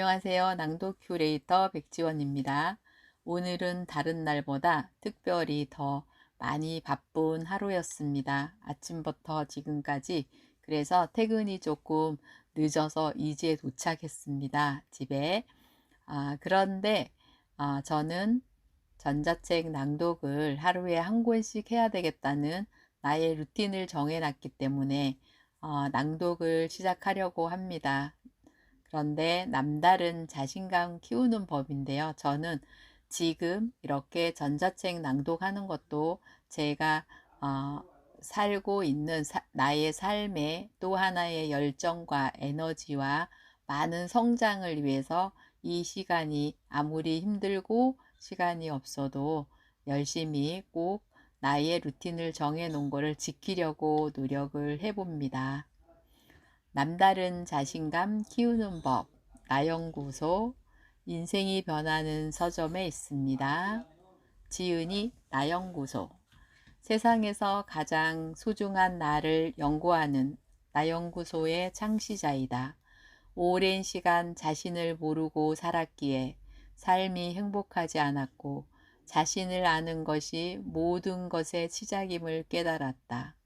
안녕하세요. 낭독 큐레이터 백지원입니다. 오늘은 다른 날보다 특별히 더 많이 바쁜 하루였습니다. 아침부터 지금까지. 그래서 퇴근이 조금 늦어서 이제 도착했습니다. 집에. 그런데 저는 전자책 낭독을 하루에 한 권씩 해야 되겠다는 나의 루틴을 정해놨기 때문에 낭독을 시작하려고 합니다. 그런데 남다른 자신감 키우는 법인데요. 저는 지금 이렇게 전자책 낭독하는 것도 제가 살고 있는 나의 삶의 또 하나의 열정과 에너지와 많은 성장을 위해서 이 시간이 아무리 힘들고 시간이 없어도 열심히 꼭 나의 루틴을 정해 놓은 거를 지키려고 노력을 해봅니다. 남다른 자신감 키우는 법, 나연구소, 인생이 변하는 서점에 있습니다. 지은이 나연구소, 세상에서 가장 소중한 나를 연구하는 나연구소의 창시자이다. 오랜 시간 자신을 모르고 살았기에 삶이 행복하지 않았고 자신을 아는 것이 모든 것의 시작임을 깨달았다.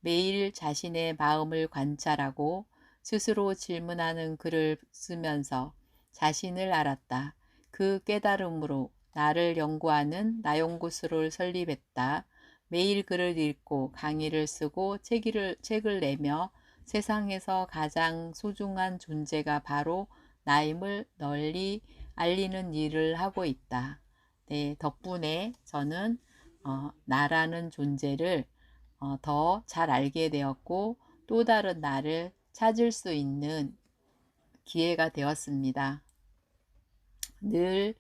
매일 자신의 마음을 관찰하고 스스로 질문하는 글을 쓰면서 자신을 알았다. 그 깨달음으로 나를 연구하는 나연구소를 설립했다. 매일 글을 읽고 강의를 쓰고 책을 내며 세상에서 가장 소중한 존재가 바로 나임을 널리 알리는 일을 하고 있다. 네, 덕분에 저는 나라는 존재를 더 잘 알게 되었고 또 다른 나를 찾을 수 있는 기회가 되었습니다. 늘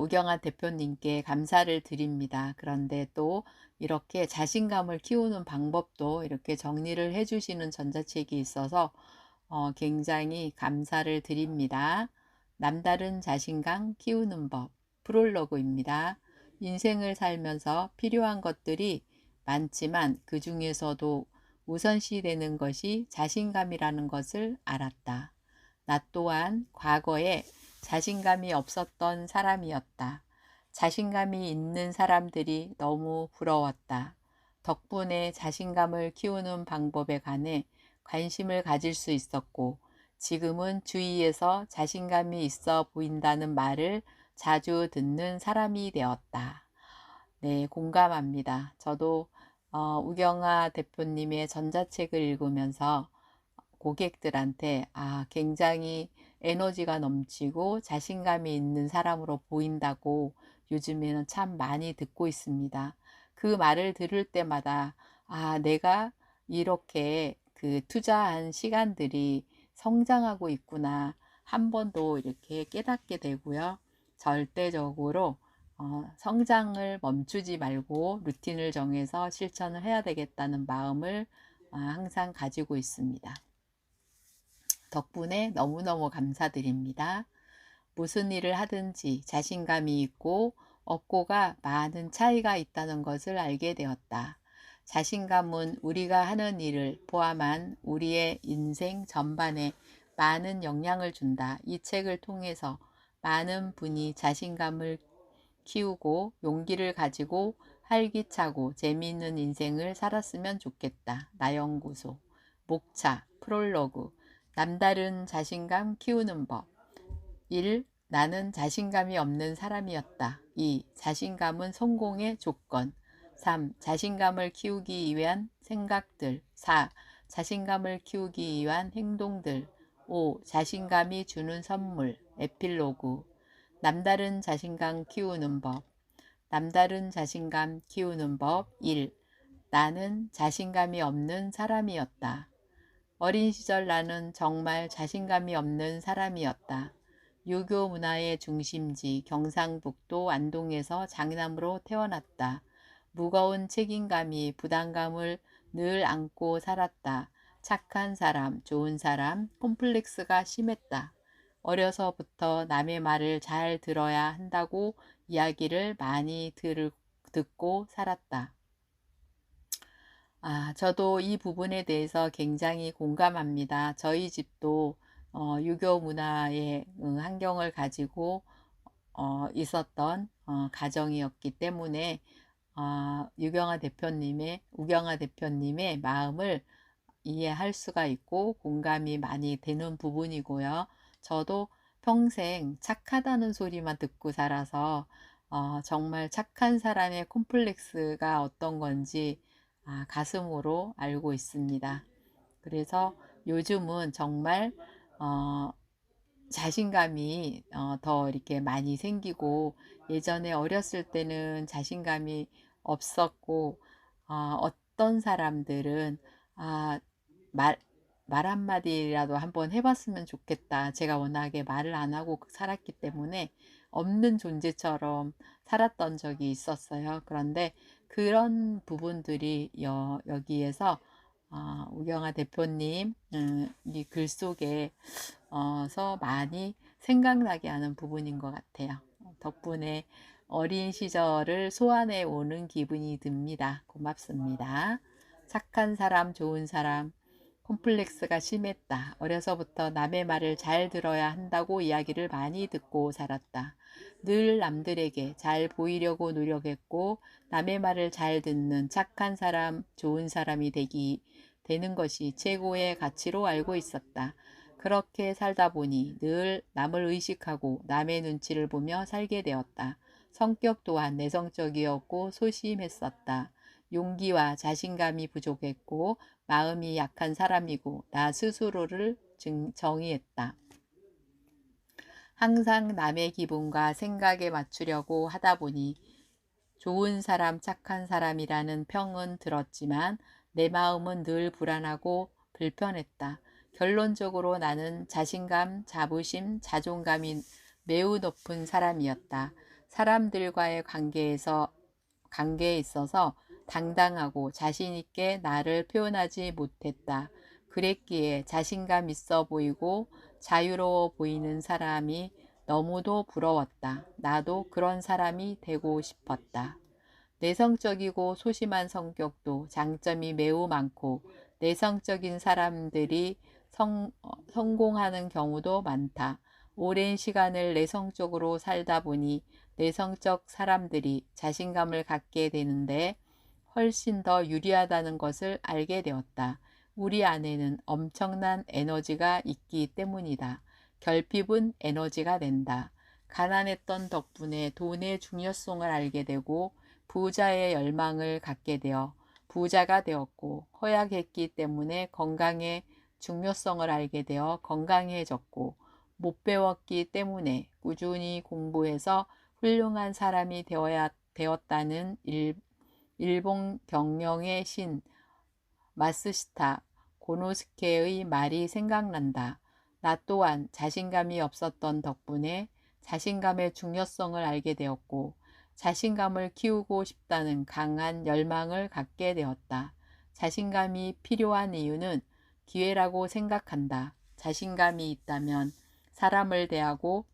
우경아 대표님께 감사를 드립니다. 그런데 또 이렇게 자신감을 키우는 방법도 이렇게 정리를 해주시는 전자책이 있어서 굉장히 감사를 드립니다. 남다른 자신감 키우는 법 프롤로그입니다. 인생을 살면서 필요한 것들이 많지만 그 중에서도 우선시 되는 것이 자신감이라는 것을 알았다. 나 또한 과거에 자신감이 없었던 사람이었다. 자신감이 있는 사람들이 너무 부러웠다. 덕분에 자신감을 키우는 방법에 관해 관심을 가질 수 있었고, 지금은 주위에서 자신감이 있어 보인다는 말을 자주 듣는 사람이 되었다. 네, 공감합니다. 저도 우경아 대표님의 전자책을 읽으면서 고객들한테 굉장히 에너지가 넘치고 자신감이 있는 사람으로 보인다고 요즘에는 참 많이 듣고 있습니다. 그 말을 들을 때마다 내가 이렇게 그 투자한 시간들이 성장하고 있구나 한 번 더 이렇게 깨닫게 되고요. 절대적으로 성장을 멈추지 말고 루틴을 정해서 실천을 해야 되겠다는 마음을 항상 가지고 있습니다. 덕분에 너무너무 감사드립니다. 무슨 일을 하든지 자신감이 있고 없고가 많은 차이가 있다는 것을 알게 되었다. 자신감은 우리가 하는 일을 포함한 우리의 인생 전반에 많은 영향을 준다. 이 책을 통해서 많은 분이 자신감을 키우고 용기를 가지고 활기차고 재미있는 인생을 살았으면 좋겠다. 나연구소 목차 프롤로그 남다른 자신감 키우는 법 1. 나는 자신감이 없는 사람이었다. 2. 자신감은 성공의 조건. 3. 자신감을 키우기 위한 생각들. 4. 자신감을 키우기 위한 행동들. 5. 자신감이 주는 선물. 에필로그. 남다른 자신감 키우는 법. 남다른 자신감 키우는 법 1. 나는 자신감이 없는 사람이었다. 어린 시절 나는 정말 자신감이 없는 사람이었다. 유교 문화의 중심지 경상북도 안동에서 장남으로 태어났다. 무거운 책임감이 부담감을 늘 안고 살았다. 착한 사람, 좋은 사람, 콤플렉스가 심했다. 어려서부터 남의 말을 잘 들어야 한다고 이야기를 많이 듣고 살았다. 저도 이 부분에 대해서 굉장히 공감합니다. 저희 집도 유교 문화의 환경을 가지고 있었던 가정이었기 때문에 우경아 대표님의 마음을 이해할 수가 있고 공감이 많이 되는 부분이고요. 저도 평생 착하다는 소리만 듣고 살아서 정말 착한 사람의 콤플렉스가 어떤 건지 가슴으로 알고 있습니다. 그래서 요즘은 정말 어, 자신감이 더 이렇게 많이 생기고, 예전에 어렸을 때는 자신감이 없었고, 어떤 사람들은 아, 말, 말 한마디라도 한번 해봤으면 좋겠다. 제가 워낙에 말을 안 하고 살았기 때문에 없는 존재처럼 살았던 적이 있었어요. 그런데 그런 부분들이 여기에서 우경아 대표님 이 글 속에 서 많이 생각나게 하는 부분인 것 같아요. 덕분에 어린 시절을 소환해 오는 기분이 듭니다. 고맙습니다. 착한 사람, 좋은 사람, 콤플렉스가 심했다. 어려서부터 남의 말을 잘 들어야 한다고 이야기를 많이 듣고 살았다. 늘 남들에게 잘 보이려고 노력했고, 남의 말을 잘 듣는 착한 사람, 좋은 사람이 되는 것이 최고의 가치로 알고 있었다. 그렇게 살다 보니 늘 남을 의식하고 남의 눈치를 보며 살게 되었다. 성격 또한 내성적이었고 소심했었다. 용기와 자신감이 부족했고 마음이 약한 사람이고 나 스스로를 정의했다. 항상 남의 기분과 생각에 맞추려고 하다 보니 좋은 사람, 착한 사람이라는 평은 들었지만 내 마음은 늘 불안하고 불편했다. 결론적으로 나는 자신감, 자부심, 자존감이 매우 높은 사람이었다. 사람들과의 관계에 있어서 당당하고 자신있게 나를 표현하지 못했다. 그랬기에 자신감 있어 보이고 자유로워 보이는 사람이 너무도 부러웠다. 나도 그런 사람이 되고 싶었다. 내성적이고 소심한 성격도 장점이 매우 많고 내성적인 사람들이 성공하는 경우도 많다. 오랜 시간을 내성적으로 살다 보니 내성적 사람들이 자신감을 갖게 되는데 훨씬 더 유리하다는 것을 알게 되었다. 우리 안에는 엄청난 에너지가 있기 때문이다. 결핍은 에너지가 된다. 가난했던 덕분에 돈의 중요성을 알게 되고 부자의 열망을 갖게 되어 부자가 되었고, 허약했기 때문에 건강의 중요성을 알게 되어 건강해졌고, 못 배웠기 때문에 꾸준히 공부해서 훌륭한 사람이 되었다는 일본 경영의 신 마스시타 고노스케의 말이 생각난다. 나 또한 자신감이 없었던 덕분에 자신감의 중요성을 알게 되었고, 자신감을 키우고 싶다는 강한 열망을 갖게 되었다. 자신감이 필요한 이유는 기회라고 생각한다. 자신감이 있다면 사람을 대하고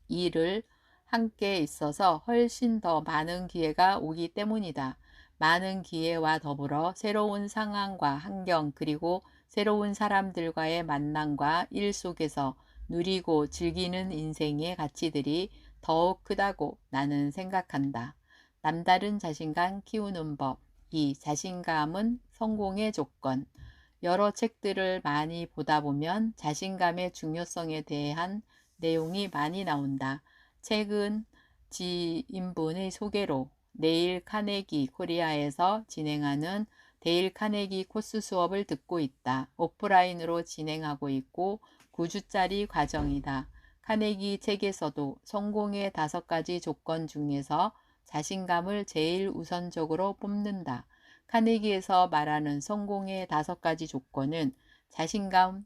일을 함께 있어서 훨씬 더 많은 기회가 오기 때문이다. 많은 기회와 더불어 새로운 상황과 환경 그리고 새로운 사람들과의 만남과 일 속에서 누리고 즐기는 인생의 가치들이 더욱 크다고 나는 생각한다. 남다른 자신감 키우는 법. 이 자신감은 성공의 조건. 여러 책들을 많이 보다 보면 자신감의 중요성에 대한 내용이 많이 나온다. 최근 지인분의 소개로 네일 카네기 코리아에서 진행하는 데일 카네기 코스 수업을 듣고 있다. 오프라인으로 진행하고 있고 9주짜리 과정이다. 카네기 책에서도 성공의 5가지 조건 중에서 자신감을 제일 우선적으로 뽑는다. 카네기에서 말하는 성공의 5가지 조건은 자신감,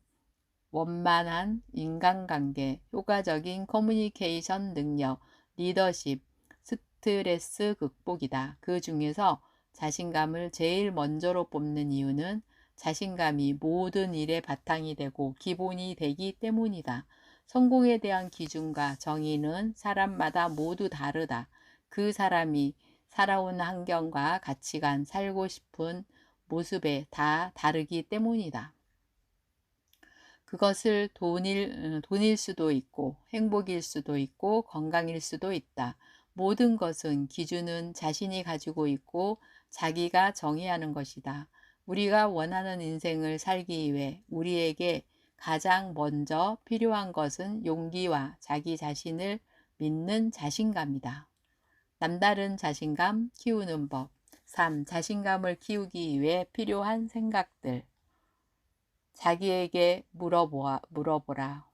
원만한 인간관계, 효과적인 커뮤니케이션 능력, 리더십, 스트레스 극복이다. 그 중에서 자신감을 제일 먼저로 뽑는 이유는 자신감이 모든 일의 바탕이 되고 기본이 되기 때문이다. 성공에 대한 기준과 정의는 사람마다 모두 다르다. 그 사람이 살아온 환경과 가치관, 살고 싶은 모습에 다 다르기 때문이다. 그것을 돈일 수도 있고 행복일 수도 있고 건강일 수도 있다. 모든 것은 기준은 자신이 가지고 있고 자기가 정의하는 것이다. 우리가 원하는 인생을 살기 위해 우리에게 가장 먼저 필요한 것은 용기와 자기 자신을 믿는 자신감이다. 남다른 자신감 키우는 법. 3. 자신감을 키우기 위해 필요한 생각들. 자기에게 물어라.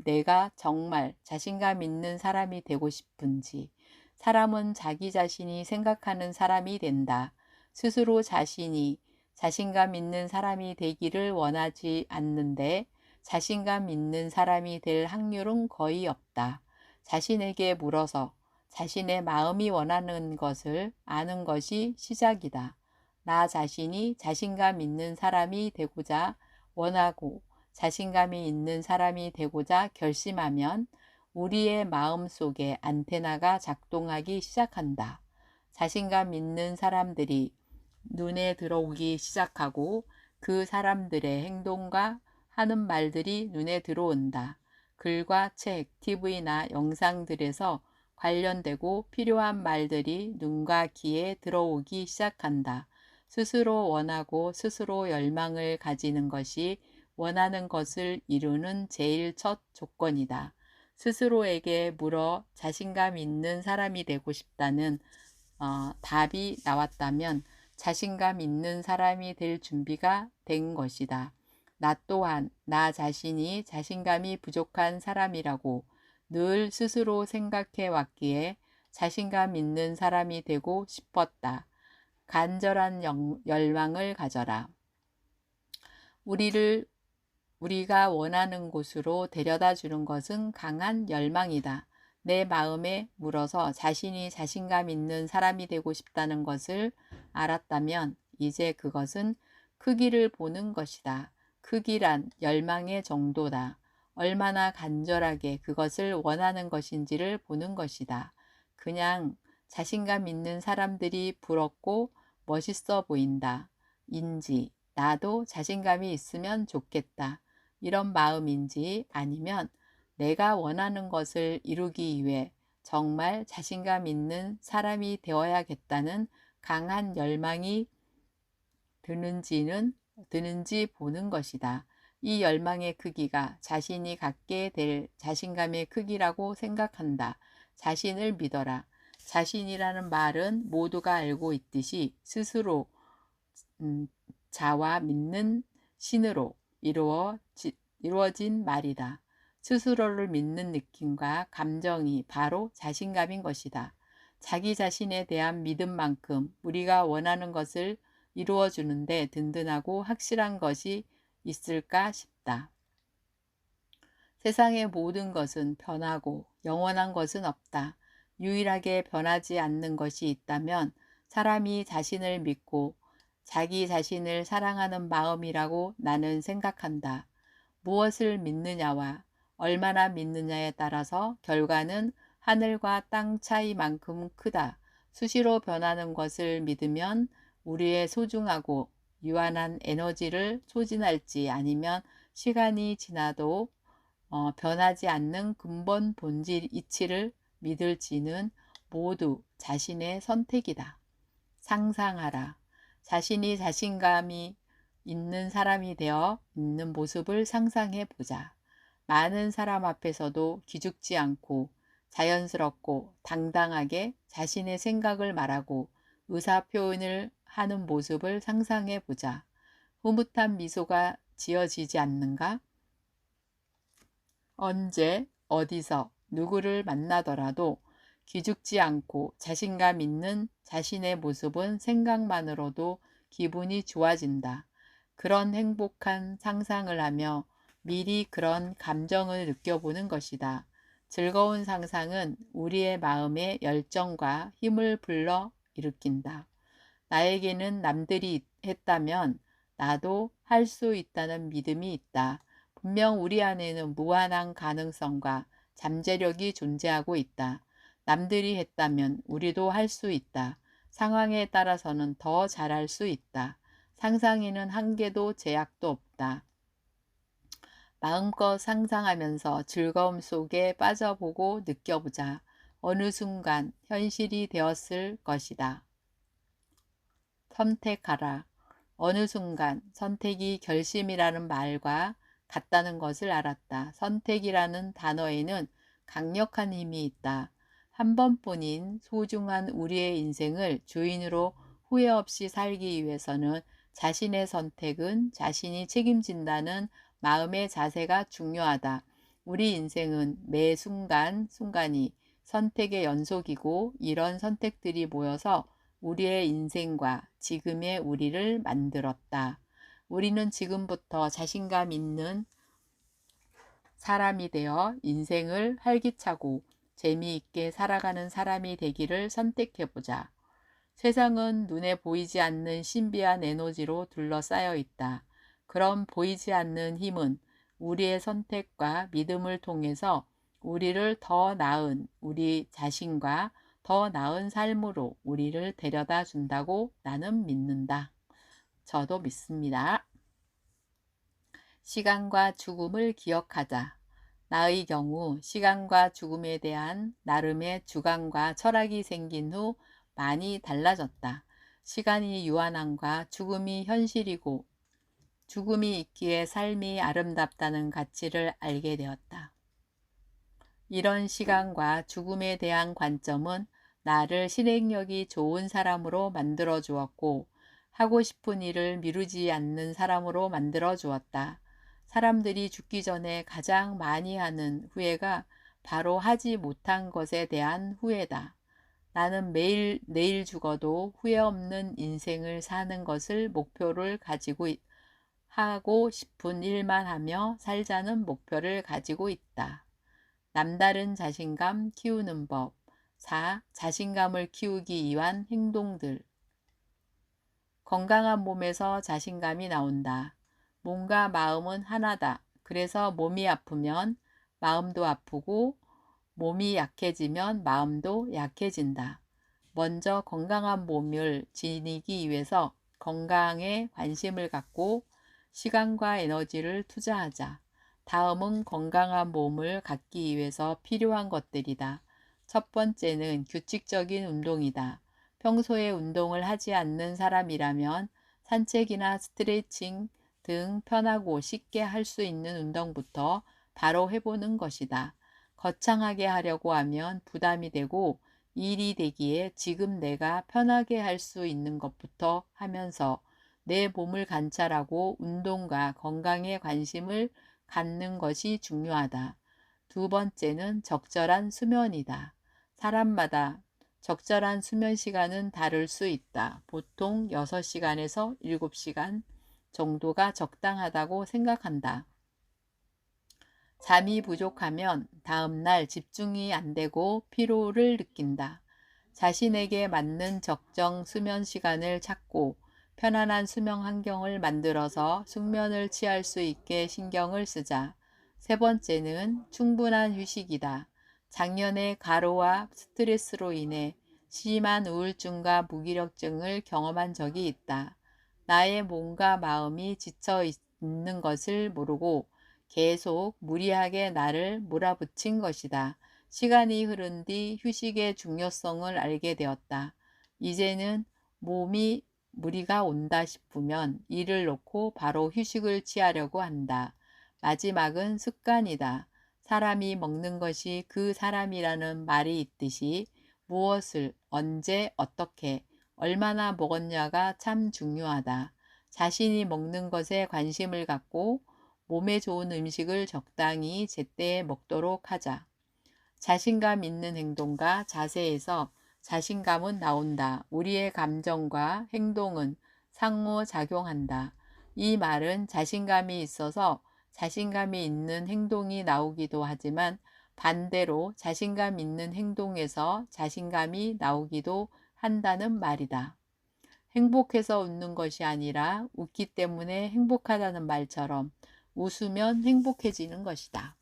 내가 정말 자신감 있는 사람이 되고 싶은지. 사람은 자기 자신이 생각하는 사람이 된다. 스스로 자신이 자신감 있는 사람이 되기를 원하지 않는데 자신감 있는 사람이 될 확률은 거의 없다. 자신에게 물어서 자신의 마음이 원하는 것을 아는 것이 시작이다. 나 자신이 자신감 있는 사람이 되고자 원하고 자신감이 있는 사람이 되고자 결심하면 우리의 마음속에 안테나가 작동하기 시작한다. 자신감 있는 사람들이 눈에 들어오기 시작하고 그 사람들의 행동과 하는 말들이 눈에 들어온다. 글과 책, TV나 영상들에서 관련되고 필요한 말들이 눈과 귀에 들어오기 시작한다. 스스로 원하고 스스로 열망을 가지는 것이 원하는 것을 이루는 제일 첫 조건이다. 스스로에게 물어 자신감 있는 사람이 되고 싶다는 답이 나왔다면 자신감 있는 사람이 될 준비가 된 것이다. 나 또한 나 자신이 자신감이 부족한 사람이라고 늘 스스로 생각해 왔기에 자신감 있는 사람이 되고 싶었다. 간절한 열망을 가져라. 우리가 원하는 곳으로 데려다 주는 것은 강한 열망이다. 내 마음에 물어서 자신이 자신감 있는 사람이 되고 싶다는 것을 알았다면 이제 그것은 크기를 보는 것이다. 크기란 열망의 정도다. 얼마나 간절하게 그것을 원하는 것인지를 보는 것이다. 그냥 자신감 있는 사람들이 부럽고 멋있어 보인다. 인지 나도 자신감이 있으면 좋겠다. 이런 마음인지 아니면 내가 원하는 것을 이루기 위해 정말 자신감 있는 사람이 되어야겠다는 강한 열망이 드는지 보는 것이다. 이 열망의 크기가 자신이 갖게 될 자신감의 크기라고 생각한다. 자신을 믿어라. 자신이라는 말은 모두가 알고 있듯이 스스로 자와 믿는 신으로 이루어진 말이다. 스스로를 믿는 느낌과 감정이 바로 자신감인 것이다. 자기 자신에 대한 믿음만큼 우리가 원하는 것을 이루어주는데 든든하고 확실한 것이 있을까 싶다. 세상의 모든 것은 변하고 영원한 것은 없다. 유일하게 변하지 않는 것이 있다면 사람이 자신을 믿고 자기 자신을 사랑하는 마음이라고 나는 생각한다. 무엇을 믿느냐와 얼마나 믿느냐에 따라서 결과는 하늘과 땅 차이만큼 크다. 수시로 변하는 것을 믿으면 우리의 소중하고 유한한 에너지를 소진할지 아니면 시간이 지나도 변하지 않는 근본 본질 이치를 믿을지는 모두 자신의 선택이다. 상상하라. 자신이 자신감이 있는 사람이 되어 있는 모습을 상상해 보자. 많은 사람 앞에서도 기죽지 않고 자연스럽고 당당하게 자신의 생각을 말하고 의사 표현을 하는 모습을 상상해 보자. 흐뭇한 미소가 지어지지 않는가? 언제, 어디서, 누구를 만나더라도 기죽지 않고 자신감 있는 자신의 모습은 생각만으로도 기분이 좋아진다. 그런 행복한 상상을 하며 미리 그런 감정을 느껴보는 것이다. 즐거운 상상은 우리의 마음에 열정과 힘을 불러 일으킨다. 나에게는 남들이 했다면 나도 할 수 있다는 믿음이 있다. 분명 우리 안에는 무한한 가능성과 잠재력이 존재하고 있다. 남들이 했다면 우리도 할 수 있다. 상황에 따라서는 더 잘할 수 있다. 상상에는 한계도 제약도 없다. 마음껏 상상하면서 즐거움 속에 빠져보고 느껴보자. 어느 순간 현실이 되었을 것이다. 선택하라. 어느 순간 선택이 결심이라는 말과 같다는 것을 알았다. 선택이라는 단어에는 강력한 힘이 있다. 한 번뿐인 소중한 우리의 인생을 주인으로 후회 없이 살기 위해서는 자신의 선택은 자신이 책임진다는 마음의 자세가 중요하다. 우리 인생은 매 순간 순간이 선택의 연속이고 이런 선택들이 모여서 우리의 인생과 지금의 우리를 만들었다. 우리는 지금부터 자신감 있는 사람이 되어 인생을 활기차고 재미있게 살아가는 사람이 되기를 선택해보자. 세상은 눈에 보이지 않는 신비한 에너지로 둘러싸여 있다. 그럼 보이지 않는 힘은 우리의 선택과 믿음을 통해서 우리를 더 나은 우리 자신과 더 나은 삶으로 우리를 데려다 준다고 나는 믿는다. 저도 믿습니다. 시간과 죽음을 기억하자. 나의 경우 시간과 죽음에 대한 나름의 주관과 철학이 생긴 후 많이 달라졌다. 시간이 유한함과 죽음이 현실이고 죽음이 있기에 삶이 아름답다는 가치를 알게 되었다. 이런 시간과 죽음에 대한 관점은 나를 실행력이 좋은 사람으로 만들어 주었고 하고 싶은 일을 미루지 않는 사람으로 만들어 주었다. 사람들이 죽기 전에 가장 많이 하는 후회가 바로 하지 못한 것에 대한 후회다. 나는 매일 내일 죽어도 후회 없는 인생을 사는 것을 목표를 가지고 하고 싶은 일만 하며 살자는 목표를 가지고 있다. 남다른 자신감 키우는 법. 4. 자신감을 키우기 위한 행동들. 건강한 몸에서 자신감이 나온다. 몸과 마음은 하나다. 그래서 몸이 아프면 마음도 아프고 몸이 약해지면 마음도 약해진다. 먼저 건강한 몸을 지니기 위해서 건강에 관심을 갖고 시간과 에너지를 투자하자. 다음은 건강한 몸을 갖기 위해서 필요한 것들이다. 첫 번째는 규칙적인 운동이다. 평소에 운동을 하지 않는 사람이라면 산책이나 스트레칭 등 편하고 쉽게 할 수 있는 운동부터 바로 해보는 것이다. 거창하게 하려고 하면 부담이 되고 일이 되기에 지금 내가 편하게 할 수 있는 것부터 하면서 내 몸을 관찰하고 운동과 건강에 관심을 갖는 것이 중요하다. 두 번째는 적절한 수면이다. 사람마다 적절한 수면 시간은 다를 수 있다. 보통 6시간에서 7시간 정도가 적당하다고 생각한다. 잠이 부족하면 다음날 집중이 안 되고 피로를 느낀다. 자신에게 맞는 적정 수면 시간을 찾고 편안한 수면 환경을 만들어서 숙면을 취할 수 있게 신경을 쓰자. 세 번째는 충분한 휴식이다. 작년에 가로와 스트레스로 인해 심한 우울증과 무기력증을 경험한 적이 있다. 나의 몸과 마음이 지쳐 있는 것을 모르고 계속 무리하게 나를 몰아붙인 것이다. 시간이 흐른 뒤 휴식의 중요성을 알게 되었다. 이제는 몸이 무리가 온다 싶으면 일을 놓고 바로 휴식을 취하려고 한다. 마지막은 습관이다. 사람이 먹는 것이 그 사람이라는 말이 있듯이 무엇을 언제 어떻게 얼마나 먹었냐가 참 중요하다. 자신이 먹는 것에 관심을 갖고 몸에 좋은 음식을 적당히 제때에 먹도록 하자. 자신감 있는 행동과 자세에서 자신감은 나온다. 우리의 감정과 행동은 상호작용한다. 이 말은 자신감이 있어서 자신감이 있는 행동이 나오기도 하지만 반대로 자신감 있는 행동에서 자신감이 나오기도 한다는 말이다. 행복해서 웃는 것이 아니라 웃기 때문에 행복하다는 말처럼 웃으면 행복해지는 것이다.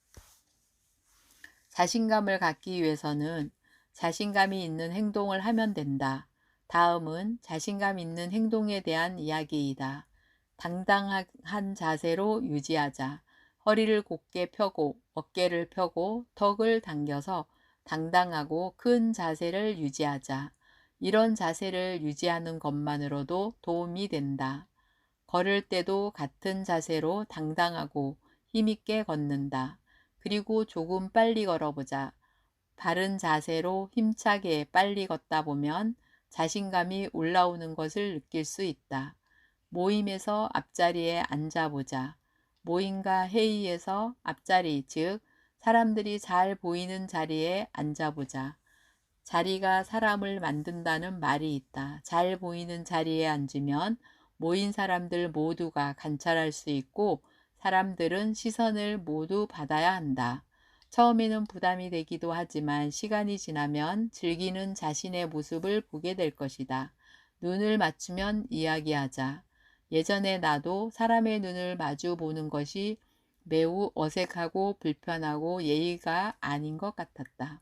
자신감을 갖기 위해서는 자신감이 있는 행동을 하면 된다. 다음은 자신감 있는 행동에 대한 이야기이다. 당당한 자세로 유지하자. 허리를 곧게 펴고 어깨를 펴고 턱을 당겨서 당당하고 큰 자세를 유지하자. 이런 자세를 유지하는 것만으로도 도움이 된다. 걸을 때도 같은 자세로 당당하고 힘있게 걷는다. 그리고 조금 빨리 걸어보자. 바른 자세로 힘차게 빨리 걷다 보면 자신감이 올라오는 것을 느낄 수 있다. 모임에서 앞자리에 앉아보자. 모임과 회의에서 앞자리, 즉 사람들이 잘 보이는 자리에 앉아보자. 자리가 사람을 만든다는 말이 있다. 잘 보이는 자리에 앉으면 모인 사람들 모두가 관찰할 수 있고 사람들은 시선을 모두 받아야 한다. 처음에는 부담이 되기도 하지만 시간이 지나면 즐기는 자신의 모습을 보게 될 것이다. 눈을 맞추면 이야기하자. 예전에 나도 사람의 눈을 마주 보는 것이 매우 어색하고 불편하고 예의가 아닌 것 같았다.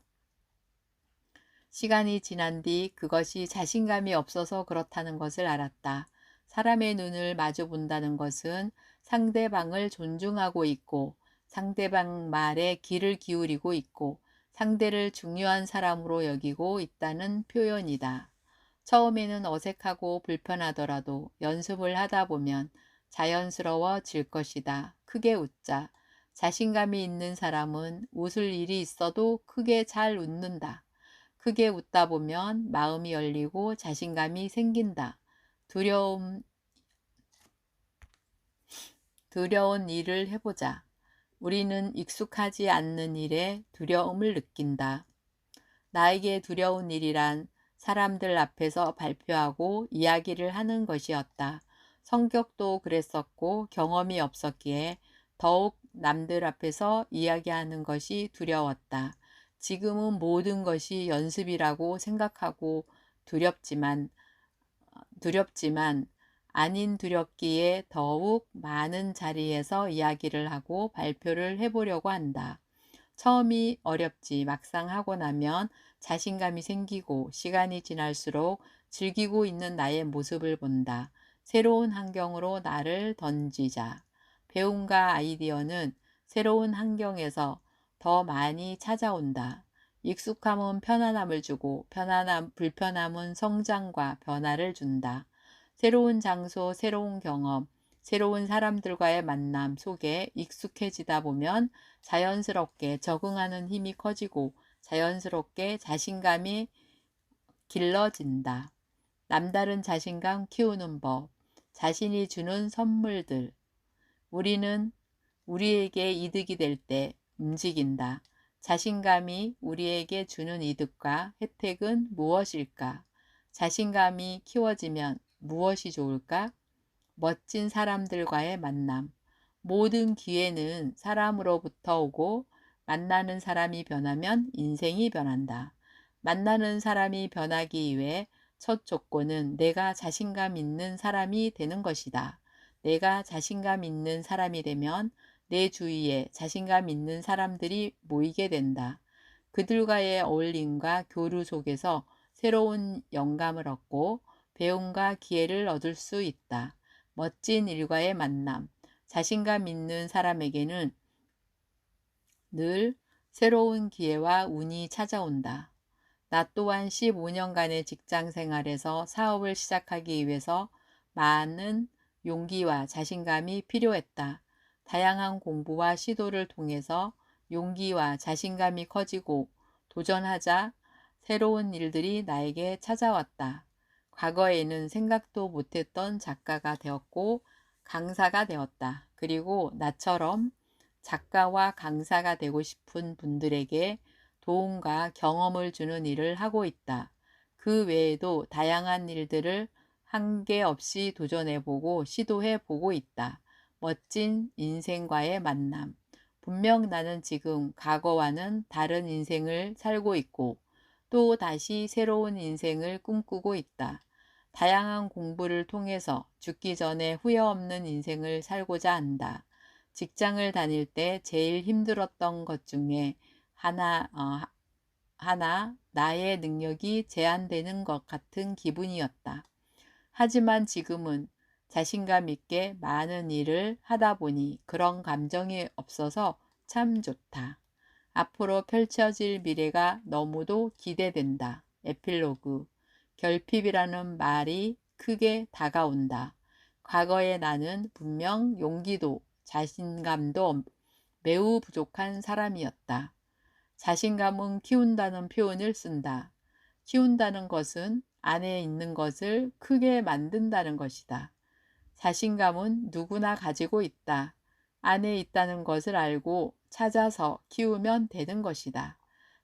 시간이 지난 뒤 그것이 자신감이 없어서 그렇다는 것을 알았다. 사람의 눈을 마주 본다는 것은 상대방을 존중하고 있고 상대방 말에 귀를 기울이고 있고 상대를 중요한 사람으로 여기고 있다는 표현이다. 처음에는 어색하고 불편하더라도 연습을 하다 보면 자연스러워질 것이다. 크게 웃자. 자신감이 있는 사람은 웃을 일이 있어도 크게 잘 웃는다. 크게 웃다 보면 마음이 열리고 자신감이 생긴다. 두려운 일을 해보자. 우리는 익숙하지 않는 일에 두려움을 느낀다. 나에게 두려운 일이란 사람들 앞에서 발표하고 이야기를 하는 것이었다. 성격도 그랬었고 경험이 없었기에 더욱 남들 앞에서 이야기하는 것이 두려웠다. 지금은 모든 것이 연습이라고 생각하고 두렵지만 아닌 두렵기에 더욱 많은 자리에서 이야기를 하고 발표를 해보려고 한다. 처음이 어렵지 막상 하고 나면 자신감이 생기고 시간이 지날수록 즐기고 있는 나의 모습을 본다. 새로운 환경으로 나를 던지자. 배움과 아이디어는 새로운 환경에서 더 많이 찾아온다. 익숙함은 편안함을 주고 불편함은 성장과 변화를 준다. 새로운 장소, 새로운 경험, 새로운 사람들과의 만남 속에 익숙해지다 보면 자연스럽게 적응하는 힘이 커지고 자연스럽게 자신감이 길러진다. 남다른 자신감 키우는 법, 자신이 주는 선물들. 우리는 우리에게 이득이 될 때 움직인다. 자신감이 우리에게 주는 이득과 혜택은 무엇일까? 자신감이 키워지면 무엇이 좋을까? 멋진 사람들과의 만남. 모든 기회는 사람으로부터 오고 만나는 사람이 변하면 인생이 변한다. 만나는 사람이 변하기 위해 첫 조건은 내가 자신감 있는 사람이 되는 것이다. 내가 자신감 있는 사람이 되면 내 주위에 자신감 있는 사람들이 모이게 된다. 그들과의 어울림과 교류 속에서 새로운 영감을 얻고 배움과 기회를 얻을 수 있다. 멋진 일과의 만남, 자신감 있는 사람에게는 늘 새로운 기회와 운이 찾아온다. 나 또한 15년간의 직장 생활에서 사업을 시작하기 위해서 많은 용기와 자신감이 필요했다. 다양한 공부와 시도를 통해서 용기와 자신감이 커지고 도전하자 새로운 일들이 나에게 찾아왔다. 과거에는 생각도 못했던 작가가 되었고 강사가 되었다. 그리고 나처럼 작가와 강사가 되고 싶은 분들에게 도움과 경험을 주는 일을 하고 있다. 그 외에도 다양한 일들을 한계 없이 도전해보고 시도해보고 있다. 멋진 인생과의 만남. 분명 나는 지금 과거와는 다른 인생을 살고 있고 또 다시 새로운 인생을 꿈꾸고 있다. 다양한 공부를 통해서 죽기 전에 후회 없는 인생을 살고자 한다. 직장을 다닐 때 제일 힘들었던 것 중에 하나 나의 능력이 제한되는 것 같은 기분이었다. 하지만 지금은 자신감 있게 많은 일을 하다 보니 그런 감정이 없어서 참 좋다. 앞으로 펼쳐질 미래가 너무도 기대된다. 에필로그. 결핍이라는 말이 크게 다가온다. 과거의 나는 분명 용기도 자신감도 매우 부족한 사람이었다. 자신감은 키운다는 표현을 쓴다. 키운다는 것은 안에 있는 것을 크게 만든다는 것이다. 자신감은 누구나 가지고 있다. 안에 있다는 것을 알고 찾아서 키우면 되는 것이다.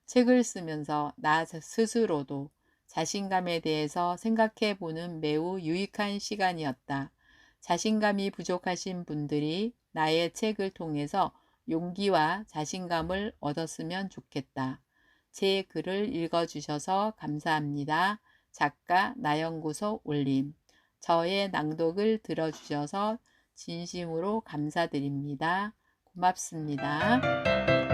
책을 쓰면서 나 스스로도 자신감에 대해서 생각해 보는 매우 유익한 시간이었다. 자신감이 부족하신 분들이 나의 책을 통해서 용기와 자신감을 얻었으면 좋겠다. 제 글을 읽어주셔서 감사합니다. 작가 나연구소 올림. 저의 낭독을 들어주셔서 진심으로 감사드립니다. 고맙습니다.